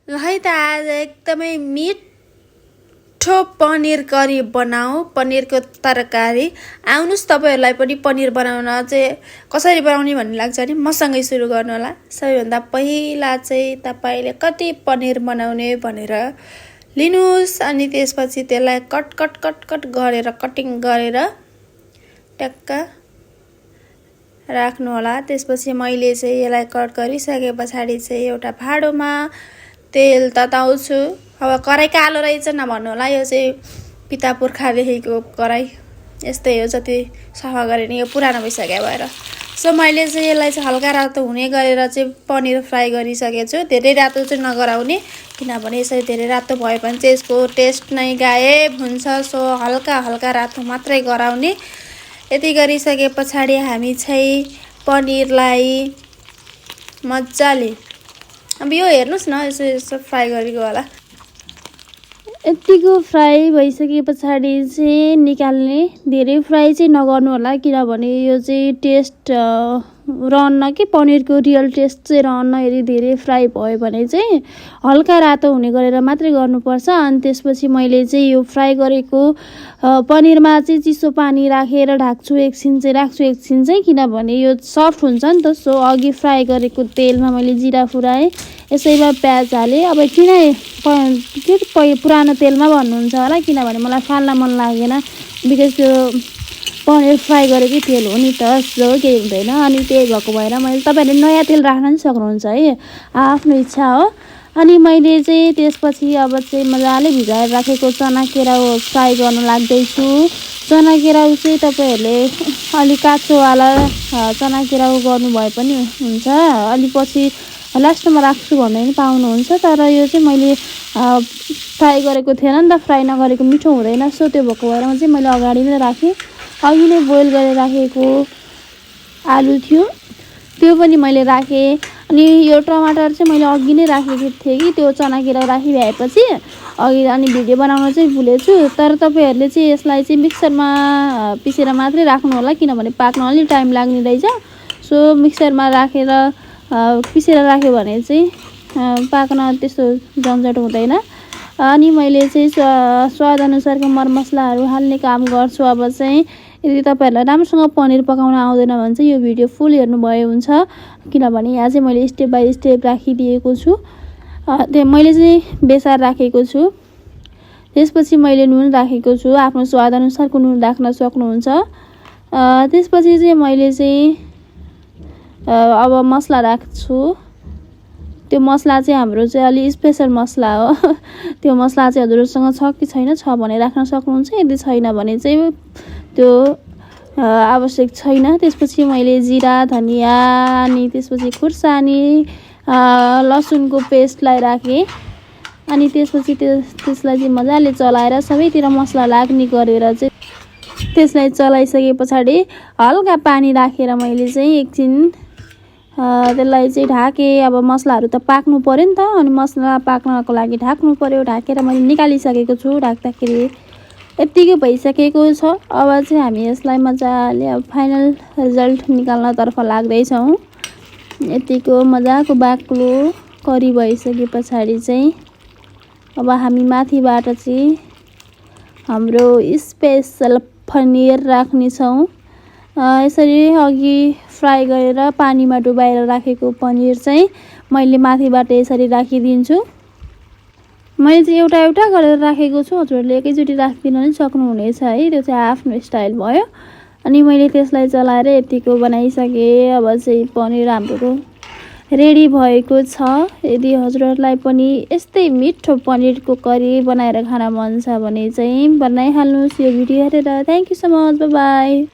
ल है त आज एकदमै मिठो पनिर करी बनाऊ, पनिरको तरकारी। आउनुस् तपाईहरुलाई पनि पनिर बनाउन चाहिँ कसरी बनाउने भन्ने लाग्छ नि मसँगै सुरु गर्नु होला। सबैभन्दा पहिला चाहिँ तपाईले कति पनिर बनाउने भनेर लिनुस् अनि त्यसपछि त्यसलाई कट कट कट कट गरेर कटिङ गरेर टक्क राख्नु होला। त्यसपछि मैले चाहिँ यसलाई कट गरिसकेपछि चाहिँ एउटा भाडोमा तेल तताउँछु। अब कराई कालो रहेछ नभन्नु होला, यो चाहिँ पिता पुर्खादेखिको कराई यस्तै हो, जति सफा गरे नि यो पुरानो भइसक्यो भएर। सो मैले चाहिँ यसलाई चाहिँ हल्का रातो हुने गरेर चाहिँ पनिर फ्राई गरिसकेको छु। धेरै रातो चाहिँ नगराउने, किनभने यसरी धेरै रातो भयो भने चाहिँ यसको टेस्ट नै गायब हुन्छ। सो हल्का हल्का रातो मात्रै गराउने। यति गरिसकेपछि हामी चाहिँ पनिरलाई मजाले, अब यो हेर्नुस् न यसो फ्राई गरेको होला। यतिको फ्राई भइसकेपछि चाहिँ निकाल्ने। धेरै फ्राई चाहिँ नगर्नु होला, किनभने यो चाहिँ टेस्ट रहन्न कि पनिरको रियल टेस्ट चाहिँ रहन्न। यदि धेरै फ्राई भयो भने चाहिँ हल्का रातो हुने गरेर मात्रै गर्नुपर्छ। अनि त्यसपछि मैले चाहिँ यो फ्राई गरेको पनिरमा चाहिँ चिसो पानी राखेर ढाक्छु, एकछिन चाहिँ, किनभने यो सफ्ट हुन्छ नि त। सो अघि फ्राई गरेको तेलमा मैले जिरा फुराएँ, यसैमा प्याज हालेँ। अब किन पुरानो तेलमा भन्नुहुन्छ होला, किनभने मलाई फाल्न मन लागेन, बिकज त्यो पनिर फ्राई गरेकै तेल हो नि त, जो केही हुँदैन। अनि त्यही भएको भएर मैले, तपाईँहरूले नयाँ तेल राख्न पनि सक्नुहुन्छ है, आफ्नो इच्छा हो। अनि मैले चाहिँ त्यसपछि अब चाहिँ मजाले भिजाएर राखेको चना केराउ फ्राई गर्न लाग्दैछु। चना केराउ चाहिँ तपाईँहरूले अलिक काँचोवाला चना केराउ गर्नुभए पनि हुन्छ, अलि पछि लास्टमा राख्छु भन्ने पनि पाउनुहुन्छ। तर यो चाहिँ मैले फ्राई गरेको थिएन नि त, फ्राई नगरेको मिठो हुँदैन। सो त्यो भएको भएर चाहिँ मैले अगाडि नै राखेँ। अघि नै बोइल गरेर राखेको आलु थियो, त्यो पनि मैले राखेँ। अनि यो टमाटर चाहिँ मैले अघि नै राखेको थिएँ कि त्यो चना केराउ राखिभएपछि अघि, अनि भिडियो बनाउन चाहिँ भुलेछु। तर तपाईँहरूले चाहिँ यसलाई चाहिँ मिक्सरमा पिसेर मात्रै राख्नु होला, किनभने पाक्न अलिक टाइम लाग्ने रहेछ। सो मिक्सरमा राखेर पिसेर राख्यो भने चाहिँ पाक्न त्यस्तो झन्झट हुँदैन। अनि मैले चाहिँ स्वाद अनुसारको मरमसलाहरू हाल्ने काम गर्छु। अब चाहिँ यदि तपाईँहरूलाई राम्रोसँग पनिर पकाउन आउँदैन भने चाहिँ यो भिडियो फुल हेर्नुभयो हुन्छ, किनभने यहाँ चाहिँ मैले स्टेप बाई स्टेप राखिदिएको छु। मैले चाहिँ बेसार राखेको छु, त्यसपछि मैले नुन राखेको छु, आफ्नो स्वाद अनुसारको नुन राख्न सक्नुहुन्छ। त्यसपछि चाहिँ मैले चाहिँ अब मसला राख्छु। त्यो मसला चाहिँ हाम्रो चाहिँ अलि स्पेसल मसला हो। त्यो मसला चाहिँ हजुरसँग छ कि छैन, छ भने राख्न सक्नुहुन्छ, यदि छैन भने चाहिँ त्यो आवश्यक छैन। त्यसपछि मैले जिरा, धनिया, अनि त्यसपछि खुर्सानी, लसुनको पेस्टलाई राखेँ। अनि त्यसपछि त्यसलाई चाहिँ मजाले चलाएर सबैतिर मसला लाग्ने गरेर चाहिँ त्यसलाई चलाइसके पछाडि हल्का पानी राखेर मैले चाहिँ एकछिन त्यसलाई चाहिँ ढाकेँ। अब मसलाहरू त पाक्नु पर्यो नि त, अनि मसला पाक्नको लागि ढाक्नु पर्यो। ढाकेर मैले निकालिसकेको छु। ढाक्दाखेरि यत्तिकै भइसकेको छ। अब चाहिँ हामी यसलाई मजाले अब फाइनल रिजल्ट निकाल्नतर्फ लाग्दैछौँ। यतिको मजाको बाक्लो करी भइसके पछाडि चाहिँ अब हामी माथिबाट चाहिँ हाम्रो स्पेसल पनिर राख्नेछौँ। यसरी अघि फ्राई गरेर पानीमा डुबाएर राखेको पनिर चाहिँ मैले माथिबाट यसरी राखिदिन्छु। मैले चाहिँ एउटा एउटा गरेर राखेको छु, हजुरहरूले एकैचोटि राखिदिन पनि सक्नुहुनेछ है, त्यो चाहिँ आफ्नो स्टाइल भयो। अनि मैले त्यसलाई चलाएर यतिको बनाइसकेँ। अब चाहिँ पनिर हाम्रो रेडी भएको छ। यदि हजुरहरूलाई पनि यस्तै मिठो पनिरको करी बनाएर खान मन छ भने चाहिँ बनाइहाल्नुहोस् यो भिडियो हेरेर। Thank you so much, by by.